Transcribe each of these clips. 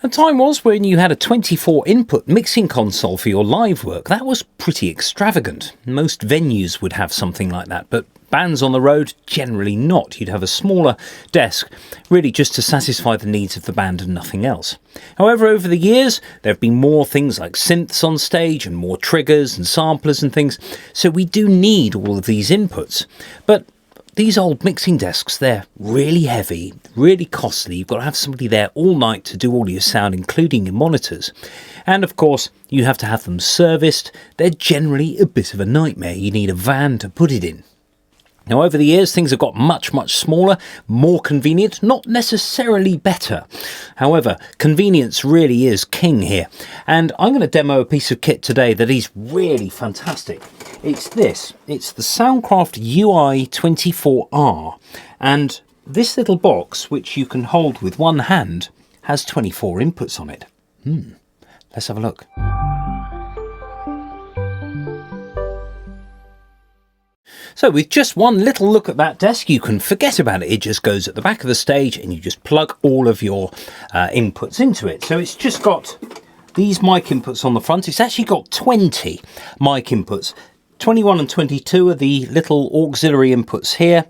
A time was when you had a 24 input mixing console for your live work. That was pretty extravagant. Most venues would have something like that, but bands on the road, generally not. You'd have a smaller desk, really just to satisfy the needs of the band and nothing else. However, over the years, there have been more things like synths on stage and more triggers and samplers and things, so we do need all of these inputs. But these old mixing desks, they're really heavy, really costly. You've got to have somebody there all night to do all your sound, including your monitors. And of course, you have to have them serviced. They're generally a bit of a nightmare. You need a van to put it in. Now, over the years, things have got much, much smaller, more convenient, not necessarily better. However, convenience really is king here. And I'm going to demo a piece of kit today that is really fantastic. It's this. It's the Soundcraft Ui24r. And this little box, which you can hold with one hand, has 24 inputs on it. Let's have a look. So with just one little look at that desk, you can forget about it. It just goes at the back of the stage and you just plug all of your inputs into it. So it's just got these mic inputs on the front. It's actually got 20 mic inputs. 21 and 22 are the little auxiliary inputs here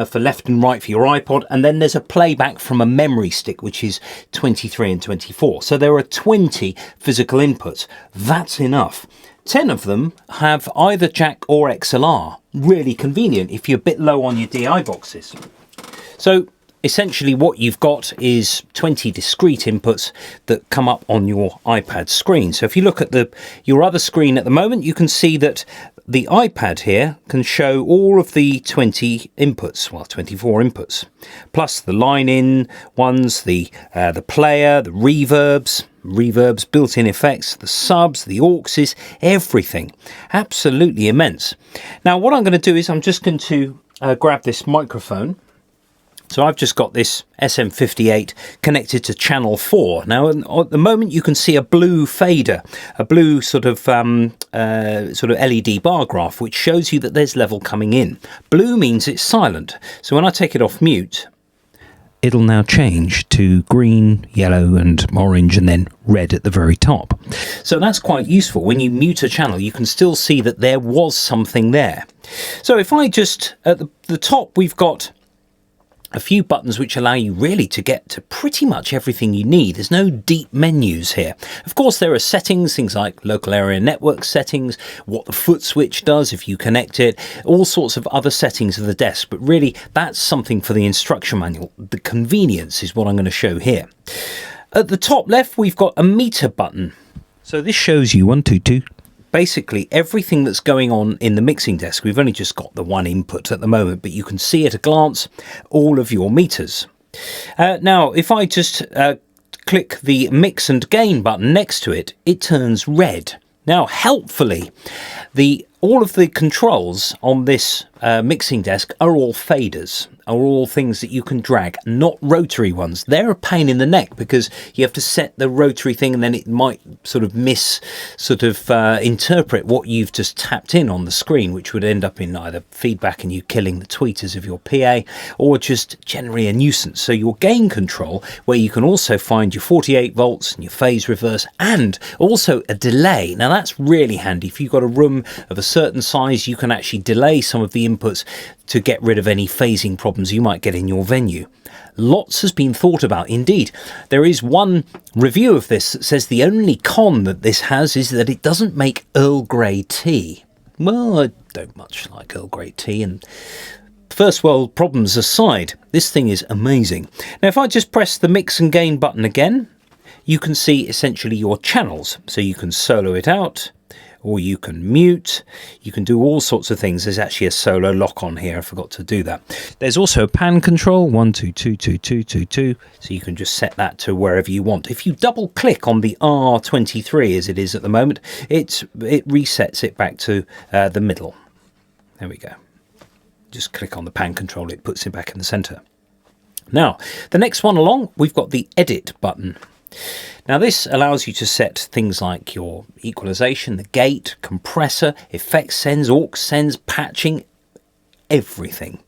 for left and right for your iPod. And then there's a playback from a memory stick, which is 23 and 24. So there are 20 physical inputs. That's enough. 10 of them have either jack or XLR. Really convenient if you're a bit low on your DI boxes. So essentially what you've got is 20 discrete inputs that come up on your iPad screen. So if you look at your other screen at the moment, you can see that the iPad here can show all of the 20 inputs, well, 24 inputs, plus the line-in ones, the player, the reverbs, built-in effects, the subs, the auxes, everything. Absolutely immense. Now, what I'm going to do is I'm just going to grab this microphone. So I've just got this SM58 connected to channel 4. Now, at the moment, you can see a blue fader, a blue sort of LED bar graph, which shows you that there's level coming in. Blue means it's silent. So when I take it off mute, it'll now change to green, yellow and orange and then red at the very top. So that's quite useful. When you mute a channel, you can still see that there was something there. So if I just, at the top, we've got a few buttons which allow you really to get to pretty much everything you need. There's no deep menus here. Of course, there are settings, things like local area network settings, what the foot switch does if you connect it, all sorts of other settings of the desk. But really, that's something for the instruction manual. The convenience is what I'm going to show here. At the top left, we've got a meter button. So this shows you 1, 2, 2. Basically everything that's going on in the mixing desk. We've only just got the one input at the moment, but you can see at a glance all of your meters. Now, if I just click the mix and gain button next to it, it turns red. Now, helpfully, all of the controls on this mixing desk are all faders, are all things that you can drag, not rotary ones. They're a pain in the neck because you have to set the rotary thing and then it might sort of interpret what you've just tapped in on the screen, which would end up in either feedback and you killing the tweeters of your PA or just generally a nuisance. So your gain control, where you can also find your 48 volts and your phase reverse and also a delay. Now that's really handy. If you've got a room of a certain size, you can actually delay some of the inputs to get rid of any phasing problems you might get in your venue. Lots has been thought about. Indeed, there is one review of this that says the only con that this has is that it doesn't make Earl Grey tea. Well, I don't much like Earl Grey tea, and first world problems aside, this thing is amazing. Now, if I just press the mix and gain button again, you can see essentially your channels. So you can solo it out, or you can mute, you can do all sorts of things. There's actually a solo lock on here, I forgot to do that. There's also a pan control, 1, 2, 2, 2, 2, 2, 2, so you can just set that to wherever you want. If you double click on the R23 as it is at the moment, it resets it back to the middle. There we go. Just click on the pan control, it puts it back in the center. Now, the next one along, we've got the edit button. Now this allows you to set things like your equalization, the gate, compressor, effects sends, aux sends, patching, everything.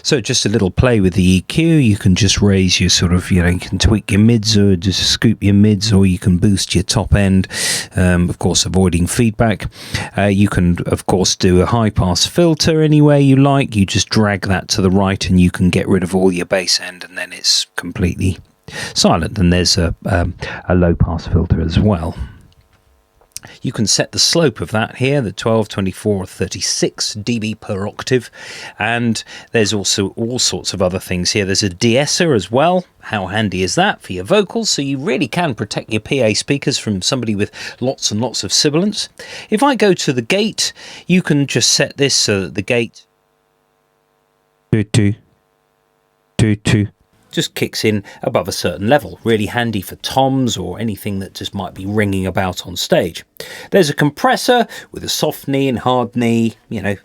So just a little play with the EQ. You can just raise your sort of, you can tweak your mids or just scoop your mids, or you can boost your top end, of course avoiding feedback. You can of course do a high pass filter anywhere you like. You just drag that to the right and you can get rid of all your bass end, and then it's completely silent. And there's a low pass filter as well. You can set the slope of that here, the 12, 24, or 36 dB per octave. And there's also all sorts of other things here. There's a de-esser as well. How handy is that for your vocals? So you really can protect your PA speakers from somebody with lots and lots of sibilance. If I go to the gate, you can just set this so that the gate just kicks in above a certain level. Really handy for toms or anything that just might be ringing about on stage. There's a compressor with a soft knee and hard knee. At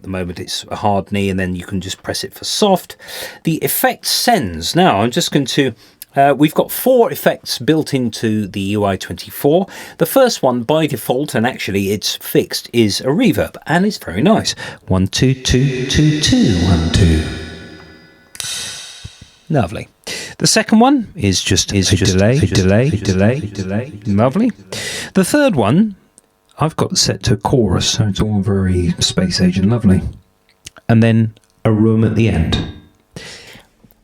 the moment it's a hard knee, and then you can just press it for soft. The effect sends. Now I'm just going to we've got 4 effects built into the Ui24. The first one by default, and actually it's fixed, is a reverb, and it's very nice. 1 2 2 2 2 1 2. Lovely. The second one is just a delay. Lovely. The third one I've got set to chorus, so it's all very space age and lovely. And then a room at the end.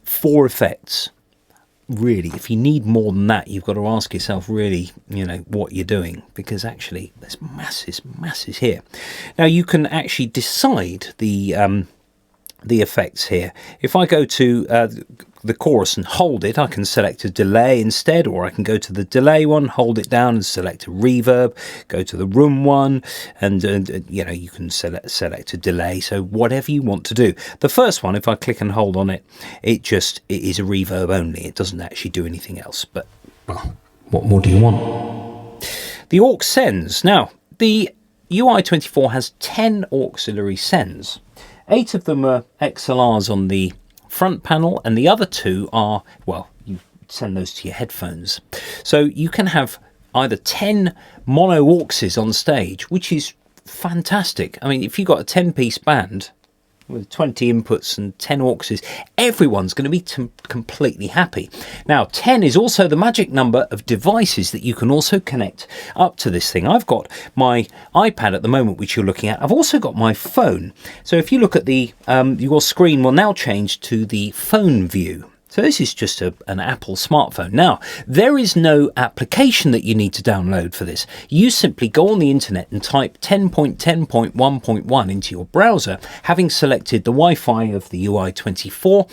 4 effects. Really, if you need more than that, you've got to ask yourself really, what you're doing, because actually there's masses here. Now you can actually decide the effects here. If I go to the chorus and hold it, I can select a delay instead, or I can go to the delay one, hold it down and select a reverb, go to the room one, and you can select a delay. So whatever you want to do. The first one, if I click and hold on it, it is a reverb only. It doesn't actually do anything else. But well, what more do you want? The aux sends. Now the Ui24 has 10 auxiliary sends. 8 of them are XLRs on the front panel, and the other 2 are, well, you send those to your headphones. So you can have either 10 mono auxes on stage, which is fantastic. I mean, if you've got a 10-piece band with 20 inputs and 10 auxes, everyone's going to be completely happy. Now 10 is also the magic number of devices that you can also connect up to this thing. I've got my iPad at the moment, which you're looking at. I've also got my phone. So if you look at the your screen will now change to the phone view. So this is just an Apple smartphone. Now, there is no application that you need to download for this. You simply go on the internet and type 10.10.1.1 into your browser, having selected the Wi-Fi of the Ui24,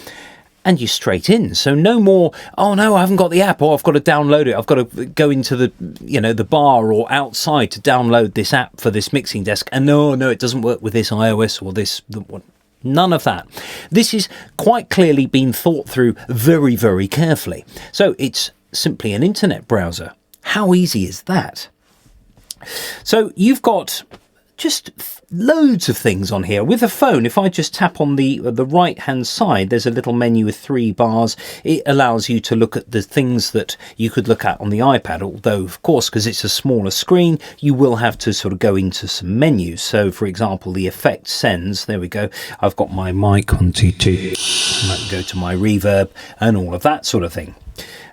and you're straight in. So no more, oh no, I haven't got the app, or I've got to download it. I've got to go into the, the bar or outside to download this app for this mixing desk. And no, it doesn't work with this iOS or this. None of that. This is quite clearly been thought through very, very carefully. So it's simply an internet browser. How easy is that? So you've got just loads of things on here. With a phone, if I just tap on the right hand side, there's a little menu with 3 bars. It allows you to look at the things that you could look at on the iPad, although of course, because it's a smaller screen, you will have to sort of go into some menus. So for example, the effect sends, there we go. I've got my mic on 2 2. I can go to my reverb and all of that sort of thing.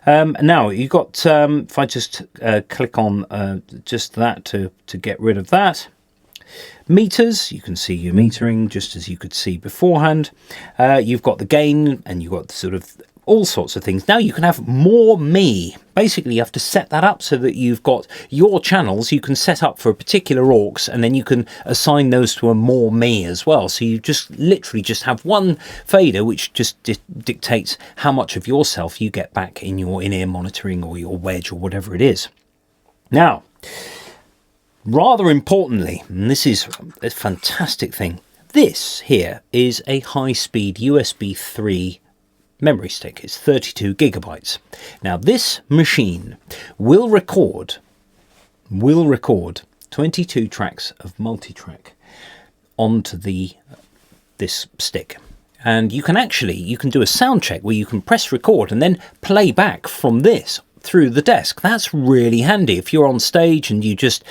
Now you've got, if I just click on just that to get rid of that. Meters, you can see your metering just as you could see beforehand. You've got the gain, and you've got sort of all sorts of things. Now you can have more me. Basically, you have to set that up so that you've got your channels you can set up for a particular aux, and then you can assign those to a more me as well. So you just literally just have one fader which just dictates how much of yourself you get back in your in-ear monitoring or your wedge or whatever it is. Now, rather importantly, and this is a fantastic thing, this here is a high-speed USB 3 memory stick. It's 32 gigabytes. Now this machine will record 22 tracks of multitrack onto this stick. And you can do a sound check where you can press record and then play back from this through the desk. That's really handy if you're on stage and you just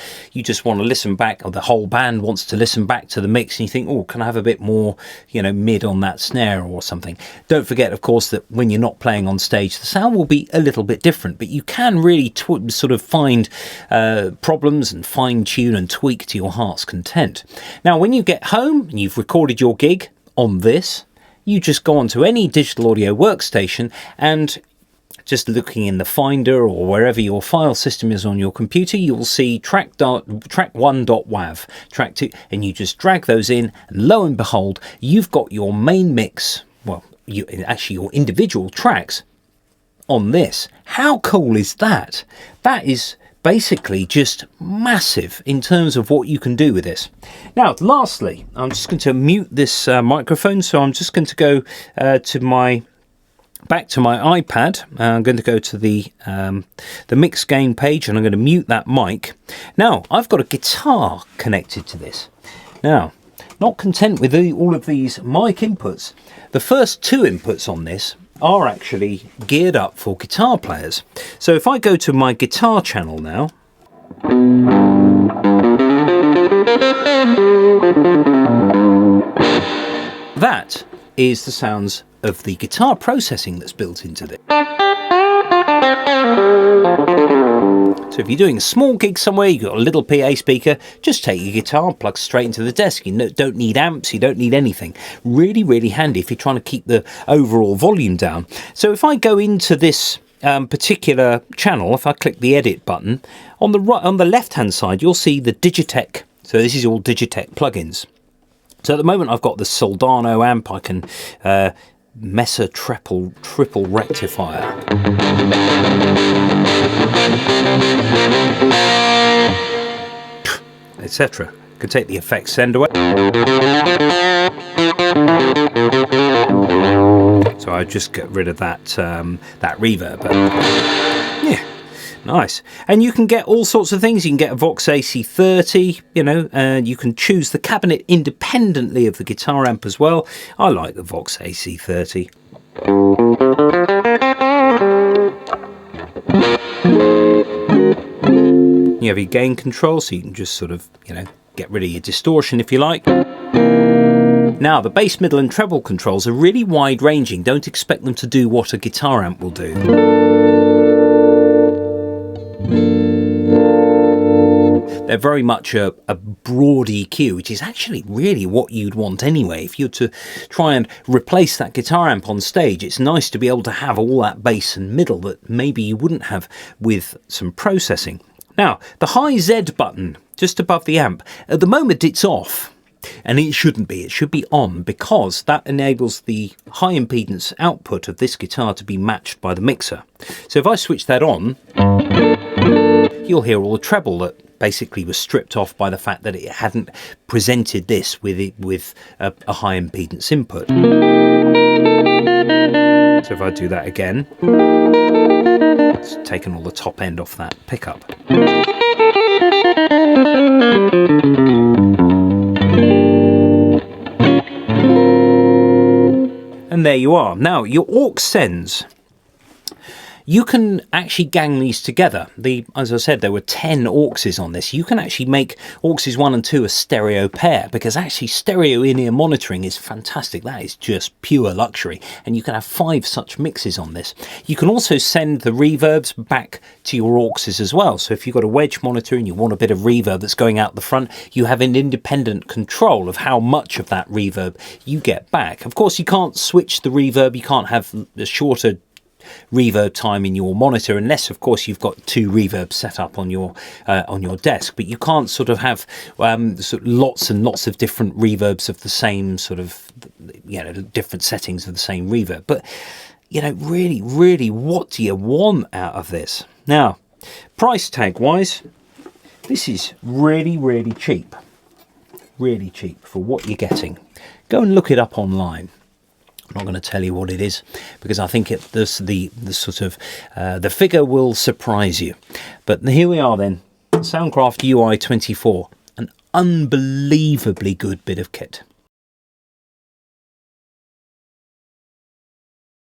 want to listen back, or the whole band wants to listen back to the mix, and you think, oh, can I have a bit more, mid on that snare or something. Don't forget, of course, that when you're not playing on stage, the sound will be a little bit different, but you can really sort of find problems and fine tune and tweak to your heart's content. Now, when you get home and you've recorded your gig on this, you just go onto any digital audio workstation, and just looking in the Finder or wherever your file system is on your computer, you will see track1.wav, track 2, and you just drag those in, and lo and behold, you've got your main mix, well, actually your individual tracks on this. How cool is that? That is basically just massive in terms of what you can do with this. Now, lastly, I'm just going to mute this microphone, so I'm just going to go back to my iPad. I'm going to go to the mix gain page, and I'm going to mute that mic. Now, I've got a guitar connected to this. Now, not content with all of these mic inputs, the first two inputs on this are actually geared up for guitar players. So if I go to my guitar channel now, that is the sounds of the guitar processing that's built into this. So if you're doing a small gig somewhere, you've got a little PA speaker, just take your guitar, plug straight into the desk. You don't need amps, you don't need anything. Really, really handy if you're trying to keep the overall volume down. So if I go into this particular channel, if I click the edit button, on the left hand side, you'll see the Digitech. So this is all Digitech plugins. So at the moment, I've got the Soldano amp. I can Messer triple rectifier, etc. Can take the effects send away. So I just get rid of that that reverb. But yeah, nice. And you can get all sorts of things. You can get a Vox AC30, and you can choose the cabinet independently of the guitar amp as well. I like the Vox AC30. You have your gain control, so you can just sort of, get rid of your distortion if you like. Now, the bass, middle and treble controls are really wide-ranging. Don't expect them to do what a guitar amp will do. They're very much a broad EQ, which is actually really what you'd want anyway. If you're to try and replace that guitar amp on stage, it's nice to be able to have all that bass and middle that maybe you wouldn't have with some processing. Now, the high Z button just above the amp, at the moment it's off. And it shouldn't be. It should be on, because that enables the high impedance output of this guitar to be matched by the mixer. So if I switch that on, you'll hear all the treble that basically was stripped off by the fact that it hadn't presented this with a high impedance input. So if I do that again, it's taken all the top end off that pickup. And there you are. Now, your aux sends, you can actually gang these together. As I said, there were 10 auxes on this. You can actually make auxes 1 and 2 a stereo pair, because actually stereo in-ear monitoring is fantastic. That is just pure luxury. And you can have 5 such mixes on this. You can also send the reverbs back to your auxes as well. So if you've got a wedge monitor and you want a bit of reverb that's going out the front, you have an independent control of how much of that reverb you get back. Of course, you can't switch the reverb. You can't have a shorter reverb time in your monitor, unless of course you've got 2 reverbs set up on your desk. But you can't sort of have lots and lots of different reverbs of the same sort of, different settings of the same reverb. But really, what do you want out of this? Now, price tag wise, this is really cheap. Really cheap for what you're getting. Go and look it up online. I'm not going to tell you what it is, because I think the figure will surprise you. But here we are then, Soundcraft Ui24r, an unbelievably good bit of kit.